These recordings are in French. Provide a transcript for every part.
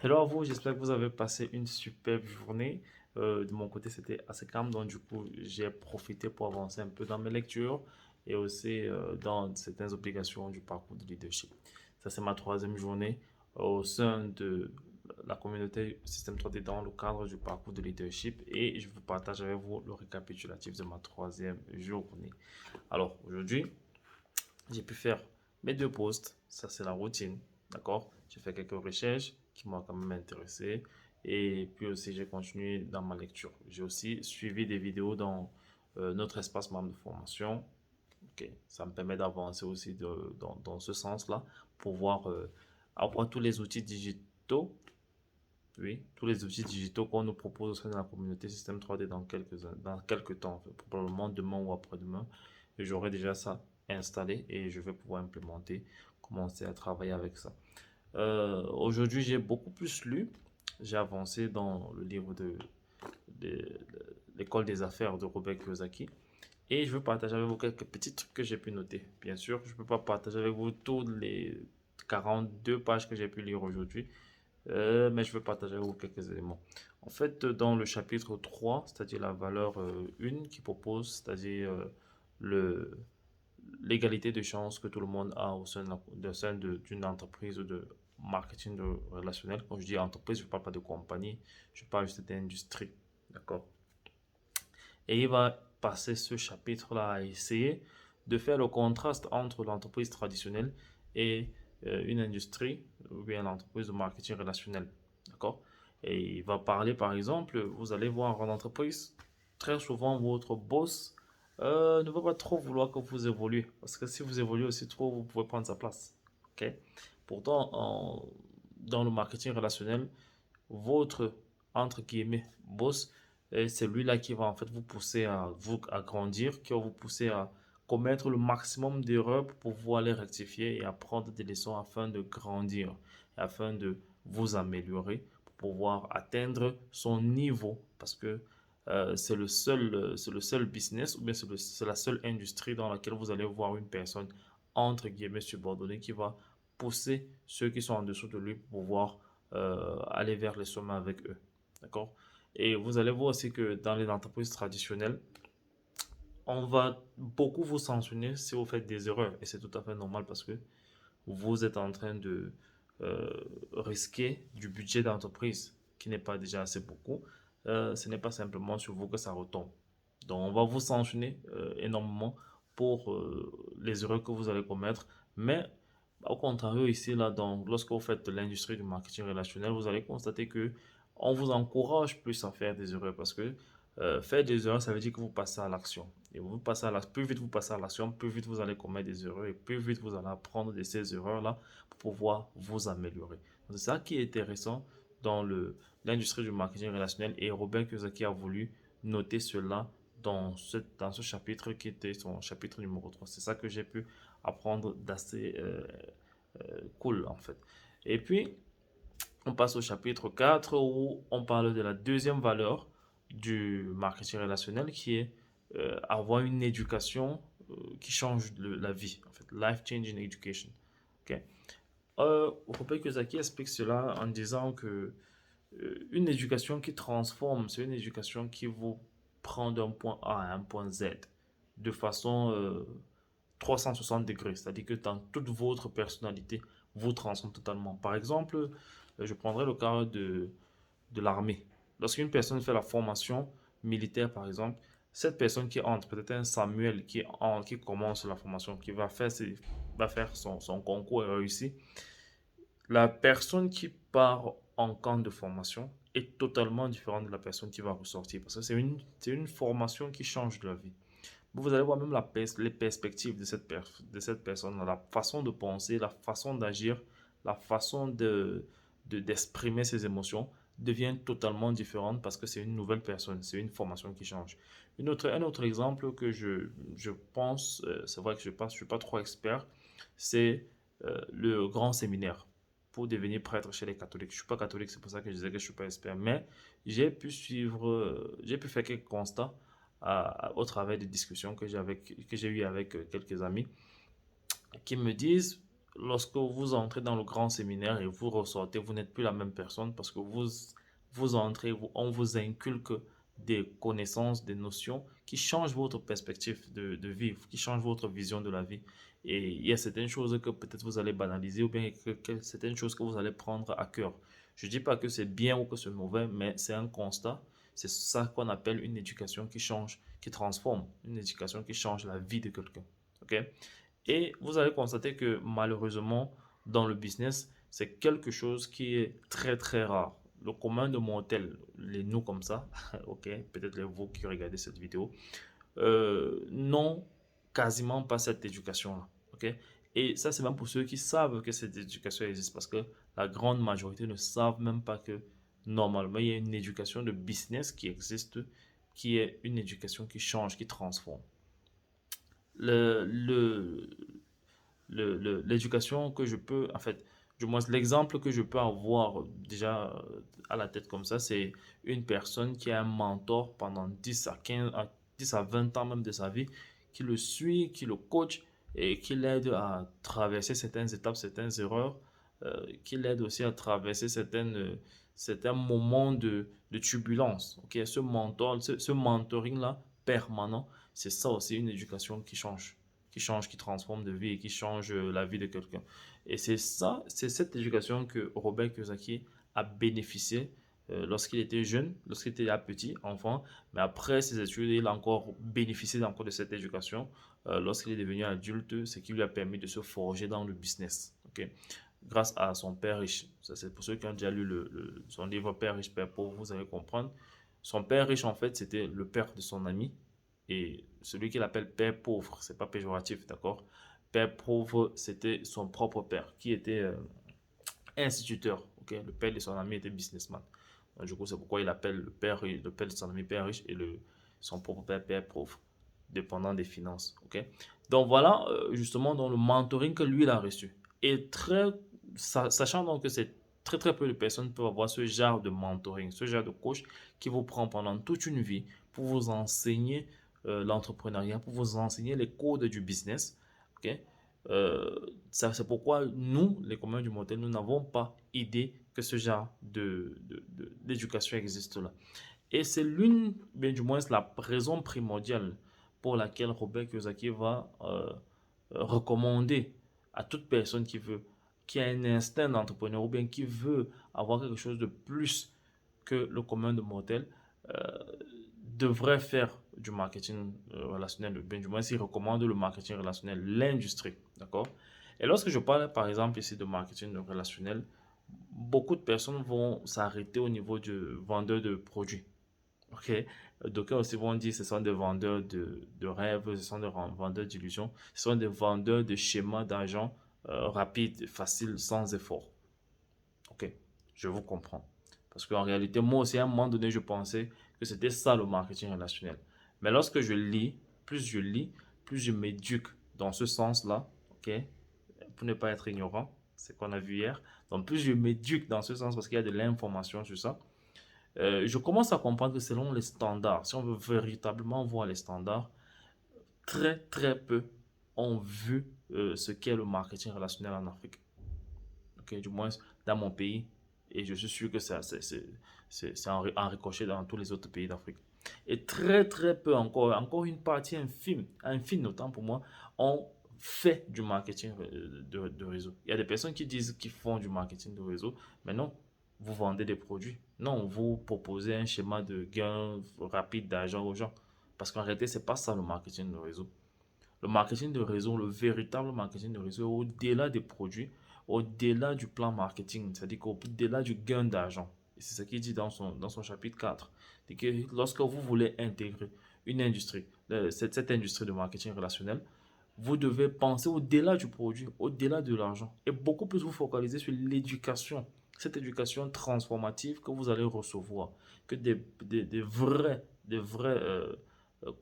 Hello à vous, j'espère que vous avez passé une superbe journée. De mon côté, c'était assez calme, donc du coup, j'ai profité pour avancer un peu dans mes lectures et aussi dans certaines obligations du parcours de leadership. Ça, c'est ma troisième journée au sein de la communauté Système 3D dans le cadre du parcours de leadership et je vous partage avec vous le récapitulatif de ma troisième journée. Alors, aujourd'hui, j'ai pu faire mes deux posts, ça c'est la routine, d'accord? J'ai fait quelques recherches qui m'ont quand même intéressé et puis aussi j'ai continué dans ma lecture. J'ai aussi suivi des vidéos dans notre espace membre de formation. Ok, ça me permet d'avancer aussi dans ce sens-là pour voir avoir tous les outils digitaux, oui, tous les outils digitaux qu'on nous propose au sein de la communauté Système 3D dans quelques temps, en fait, probablement demain ou après-demain. J'aurai déjà ça installé et je vais pouvoir implémenter, commencer à travailler avec ça. Aujourd'hui, j'ai beaucoup plus lu. J'ai avancé dans le livre de l'école des affaires de Robert Kiyosaki. Et je veux partager avec vous quelques petits trucs que j'ai pu noter. Bien sûr, je ne peux pas partager avec vous toutes les 42 pages que j'ai pu lire aujourd'hui, mais je veux partager avec vous quelques éléments. En fait, dans le chapitre 3, c'est-à-dire la valeur 1 qui propose, c'est-à-dire le, l'égalité de chance que tout le monde a d'une entreprise de marketing relationnel. Quand je dis entreprise, je ne parle pas de compagnie, je parle juste d'industrie. D'accord? Et il va passer ce chapitre-là à essayer de faire le contraste entre l'entreprise traditionnelle et une industrie ou bien l'entreprise de marketing relationnel. D'accord? Et il va parler, par exemple, vous allez voir en entreprise, très souvent votre boss ne va pas trop vouloir que vous évoluez. Parce que si vous évoluez aussi trop, vous pouvez prendre sa place. Ok? Pourtant, dans le marketing relationnel, votre, entre guillemets, boss, c'est lui-là qui va en fait vous pousser à grandir, qui va vous pousser à commettre le maximum d'erreurs pour pouvoir les rectifier et apprendre des leçons afin de grandir, afin de vous améliorer, pour pouvoir atteindre son niveau. Parce que c'est le seul business ou bien c'est la seule industrie dans laquelle vous allez voir une personne, entre guillemets, subordonnée qui va pousser ceux qui sont en dessous de lui pour pouvoir aller vers les sommets avec eux. D'accord? Et vous allez voir aussi que dans les entreprises traditionnelles, on va beaucoup vous sanctionner si vous faites des erreurs. Et c'est tout à fait normal parce que vous êtes en train de euh, risquer du budget d'entreprise qui n'est pas déjà assez beaucoup. Ce n'est pas simplement sur vous que ça retombe. Donc, on va vous sanctionner énormément pour les erreurs que vous allez commettre. Mais au contraire, ici, là, donc, lorsque vous faites de l'industrie du marketing relationnel, vous allez constater que on vous encourage plus à faire des erreurs parce que faire des erreurs, ça veut dire que vous passez à l'action. Et vous passez plus vite vous passez à l'action, plus vite vous allez commettre des erreurs et plus vite vous allez apprendre de ces erreurs-là pour pouvoir vous améliorer. C'est ça qui est intéressant dans l'industrie du marketing relationnel et Robert Kiyosaki a voulu noter cela dans ce chapitre qui était son chapitre numéro 3. C'est ça que j'ai pu apprendre d'assez cool en fait. Et puis, on passe au chapitre 4 où on parle de la deuxième valeur du marketing relationnel qui est avoir une éducation qui change la vie, en fait, life changing education. Ok. Robert Kiyosaki explique cela en disant que une éducation qui transforme, c'est une éducation qui vous prend d'un point A à un point Z de façon 360 degrés, c'est-à-dire que dans toute votre personnalité, vous transforme totalement. Par exemple, je prendrai le cas de l'armée. Lorsqu'une personne fait la formation militaire, par exemple, cette personne qui entre, peut-être un Samuel qui commence la formation, qui va faire son concours et réussit, la personne qui part en camp de formation est totalement différente de la personne qui va ressortir parce que c'est une formation qui change de la vie. Vous allez voir même les perspectives de cette personne, la façon de penser, la façon d'agir, la façon d'exprimer ses émotions devient totalement différente parce que c'est une nouvelle personne, c'est une formation qui change. Un autre exemple que je pense, c'est vrai que je ne suis pas trop expert, c'est le grand séminaire pour devenir prêtre chez les catholiques. Je ne suis pas catholique, c'est pour ça que je disais que je ne suis pas expert, mais j'ai pu faire quelques constats au travers des discussions que j'ai eues avec quelques amis qui me disent lorsque vous entrez dans le grand séminaire et vous ressortez, vous n'êtes plus la même personne parce que vous entrez, on vous inculque des connaissances, des notions qui changent votre perspective de vivre, qui changent votre vision de la vie. Et il y a certaines choses que peut-être vous allez banaliser ou bien certaines choses que vous allez prendre à cœur. Je ne dis pas que c'est bien ou que c'est mauvais, mais c'est un constat. C'est ça qu'on appelle une éducation qui change, qui transforme, une éducation qui change la vie de quelqu'un. OK? Et vous allez constater que malheureusement, dans le business, c'est quelque chose qui est très très rare. Le commun de mortels, les nous comme ça, ok, peut-être les vous qui regardez cette vidéo, n'ont quasiment pas cette éducation-là. Ok? Et ça, c'est même pour ceux qui savent que cette éducation existe, parce que la grande majorité ne savent même pas que normalement, il y a une éducation de business qui existe, qui est une éducation qui change, qui transforme. Le, le, l'éducation que je peux, en fait, du moins l'exemple que je peux avoir déjà à la tête comme ça, c'est une personne qui a un mentor pendant 10 à 15, à 10 à 20 ans même de sa vie, qui le suit, qui le coach et qui l'aide à traverser certaines étapes, certaines erreurs, qui l'aide aussi à traverser certains moments de turbulence. Ok, ce mentor, ce mentoring-là permanent, c'est ça aussi une éducation qui change, qui transforme de vie et qui change la vie de quelqu'un. Et c'est ça, c'est cette éducation que Robert Kiyosaki a bénéficié lorsqu'il était jeune, lorsqu'il était petit, enfant. Mais après ses études, il a encore bénéficié encore de cette éducation lorsqu'il est devenu adulte, ce qui lui a permis de se forger dans le business. Ok, grâce à son père riche. Ça, c'est pour ceux qui ont déjà lu son livre Père riche, Père pauvre, vous allez comprendre. Son père riche, en fait, c'était le père de son ami. Et celui qu'il appelle père pauvre, c'est pas péjoratif, d'accord? Père pauvre, c'était son propre père, qui était instituteur. Ok, le père de son ami était businessman. Donc, du coup, c'est pourquoi il appelle le père de son ami père riche et son propre père père pauvre, dépendant des finances. Ok, donc voilà justement dans le mentoring que lui il a reçu. Et sachant donc que c'est très très peu de personnes peuvent avoir ce genre de mentoring, ce genre de coach qui vous prend pendant toute une vie pour vous enseigner l'entrepreneuriat, pour vous enseigner les codes du business. Ok, c'est pourquoi nous, les communs du motel, nous n'avons pas idée que ce genre d'éducation existe là. Et c'est bien du moins, la raison primordiale pour laquelle Robert Kiyosaki va recommander à toute personne qui a un instinct d'entrepreneur ou bien qui veut avoir quelque chose de plus que le commun de mortel, euh, devrait faire du marketing relationnel, bien du moins s'il recommande le marketing relationnel, l'industrie, d'accord? Et lorsque je parle par exemple ici de marketing relationnel, beaucoup de personnes vont s'arrêter au niveau du vendeur de produits, ok? D'aucuns aussi vont dire que ce sont des vendeurs de rêves, ce sont des vendeurs d'illusions, ce sont des vendeurs de schémas d'argent rapides, faciles, sans effort. Ok, je vous comprends. Parce qu'en réalité, moi aussi, à un moment donné, je pensais que c'était ça le marketing relationnel. Mais lorsque je lis, plus je m'éduque dans ce sens-là, ok, pour ne pas être ignorant, c'est ce qu'on a vu hier. Donc, plus je m'éduque dans ce sens parce qu'il y a de l'information sur ça, je commence à comprendre que selon les standards, si on veut véritablement voir les standards, très très peu ont vu ce qu'est le marketing relationnel en Afrique. Ok, du moins dans mon pays. Et je suis sûr que c'est en ricochet dans tous les autres pays d'Afrique. Et très très peu encore une partie infime autant pour moi, ont fait du marketing de réseau. Il y a des personnes qui disent qu'ils font du marketing de réseau, mais non, vous vendez des produits. Non, vous proposez un schéma de gain rapide d'argent aux gens. Parce qu'en réalité, c'est pas ça le marketing de réseau. Le marketing de réseau, le véritable marketing de réseau, au-delà des produits, au-delà du plan marketing, c'est-à-dire qu'au-delà du gain d'argent. Et c'est ce qu'il dit dans son chapitre 4. C'est que lorsque vous voulez intégrer une industrie, cette industrie de marketing relationnel, vous devez penser au-delà du produit, au-delà de l'argent, et beaucoup plus vous focaliser sur l'éducation, cette éducation transformative que vous allez recevoir, que des vrais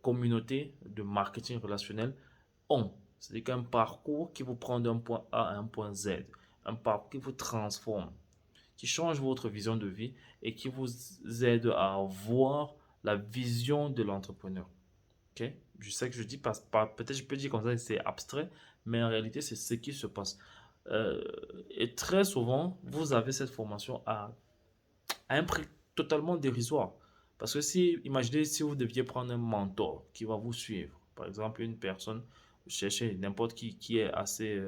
communautés de marketing relationnel ont. C'est qu'un parcours qui vous prend d'un point A à un point Z, un parcours qui vous transforme, qui change votre vision de vie et qui vous aide à voir la vision de l'entrepreneur. Ok, je sais que je dis peut-être je peux dire comme ça, c'est abstrait, mais en réalité, c'est ce qui se passe. Euh, et très souvent, vous avez cette formation à un prix totalement dérisoire. Parce que si, imaginez si vous deviez prendre un mentor qui va vous suivre, par exemple une personne, cherchez n'importe qui est assez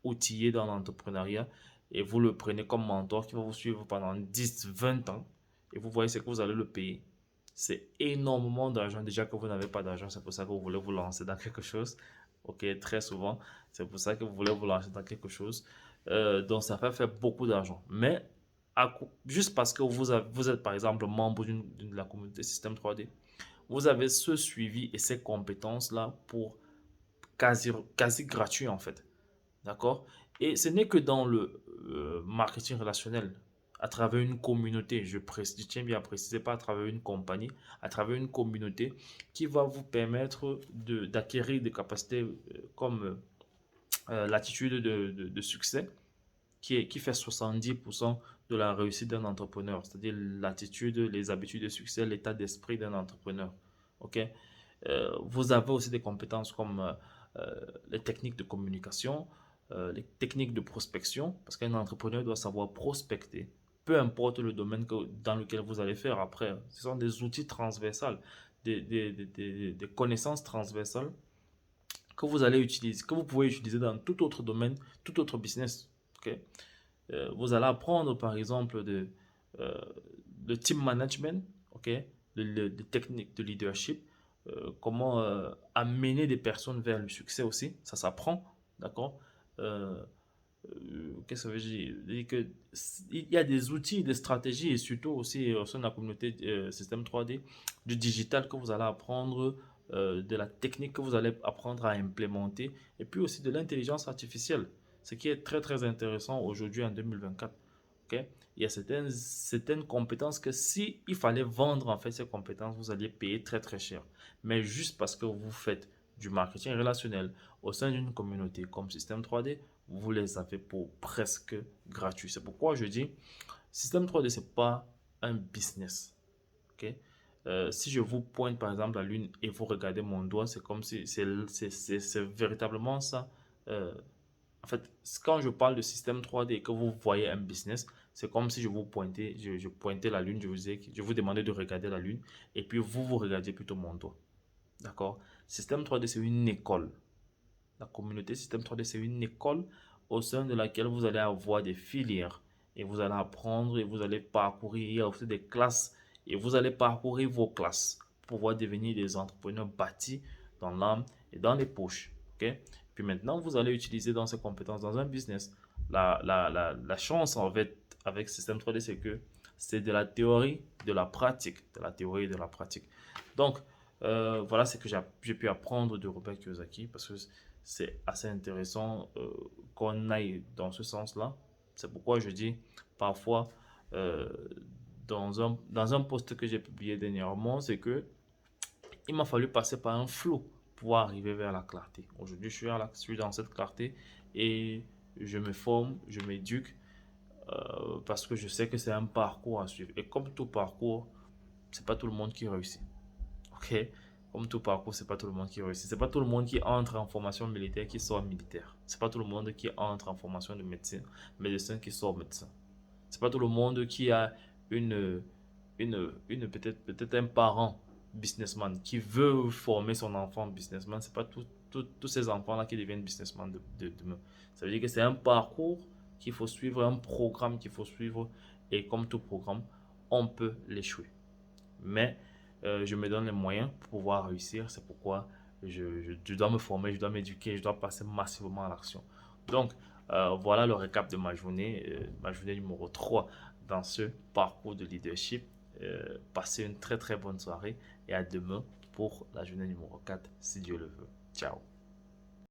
outillé dans l'entrepreneuriat et vous le prenez comme mentor qui va vous suivre pendant 10 20 ans et vous voyez ce que vous allez le payer. C'est énormément d'argent. Déjà que vous n'avez pas d'argent, c'est pour ça que vous voulez vous lancer dans quelque chose. Ok, très souvent, c'est pour ça que vous voulez vous lancer dans quelque chose. Donc ça fait faire beaucoup d'argent. Mais juste parce que vous êtes par exemple membre de la communauté Système 3D, vous avez ce suivi et ces compétences-là pour quasi gratuit en fait. D'accord? Et ce n'est que dans le marketing relationnel, à travers une communauté, je tiens bien à préciser, pas à travers une compagnie, à travers une communauté qui va vous permettre d'acquérir des capacités comme l'attitude de succès qui fait 70% de la réussite d'un entrepreneur, c'est-à-dire l'attitude, les habitudes de succès, l'état d'esprit d'un entrepreneur. OK? Vous avez aussi des compétences comme les techniques de communication, les techniques de prospection, parce qu'un entrepreneur doit savoir prospecter, peu importe le domaine dans lequel vous allez faire après. Ce sont des outils transversaux, des connaissances transversales que vous allez utiliser, que vous pouvez utiliser dans tout autre domaine, tout autre business. OK? Vous allez apprendre, par exemple, euh, de team management, ok, de techniques de leadership, comment amener des personnes vers le succès aussi, ça s'apprend, d'accord. Euh, Qu'est-ce que ça veut dire? Dire que il y a des outils, des stratégies et surtout aussi au sein de la communauté système 3D, du digital que vous allez apprendre, de la technique que vous allez apprendre à implémenter et puis aussi de l'intelligence artificielle, ce qui est très très intéressant aujourd'hui en 2024. Ok. Il y a certaines compétences que si il fallait vendre en fait ces compétences, vous alliez payer très très cher. Mais juste parce que vous faites du marketing relationnel au sein d'une communauté comme Système 3D, vous les avez pour presque gratuit. C'est pourquoi je dis, Système 3D, c'est pas un business. Ok. Si je vous pointe par exemple la lune et vous regardez mon doigt, c'est comme si c'est véritablement ça. Euh, En fait, quand je parle de système 3D et que vous voyez un business, c'est comme si je pointais la lune, je vous demandais de regarder la lune et puis vous regardiez plutôt mon doigt. D'accord? Système 3D, c'est une école. La communauté système 3D, c'est une école au sein de laquelle vous allez avoir des filières et vous allez apprendre et vous allez parcourir. Il y a aussi des classes et vous allez parcourir vos classes pour pouvoir devenir des entrepreneurs bâtis dans l'âme et dans les poches. Ok? Puis maintenant, vous allez utiliser dans ces compétences dans un business. La chance en fait avec système 3D, c'est que c'est de la théorie, de la pratique, de la théorie et de la pratique. Donc, voilà ce que j'ai pu apprendre de Robert Kiyosaki parce que c'est assez intéressant qu'on aille dans ce sens-là. C'est pourquoi je dis parfois euh, dans un post que j'ai publié dernièrement, c'est que il m'a fallu passer par un flou pour arriver vers la clarté. Aujourd'hui, je suis dans cette clarté et je me forme, je m'éduque parce que je sais que c'est un parcours à suivre. Et comme tout parcours, c'est pas tout le monde qui réussit. Ok? Comme tout parcours, c'est pas tout le monde qui réussit. C'est pas tout le monde qui entre en formation militaire qui sort militaire. C'est pas tout le monde qui entre en formation de médecin qui sort médecin. C'est pas tout le monde qui a une, peut-être un parent businessman qui veut former son enfant businessman. C'est pas tous ces enfants-là qui deviennent businessman de demain. Ça veut dire que c'est un parcours qu'il faut suivre, un programme qu'il faut suivre. Et comme tout programme, on peut l'échouer. Mais je me donne les moyens pour pouvoir réussir. C'est pourquoi je dois me former, je dois m'éduquer, je dois passer massivement à l'action. Donc, voilà le récap de ma journée numéro 3 dans ce parcours de leadership. Passez une très très bonne soirée et à demain pour la journée numéro 4 si Dieu le veut. Ciao.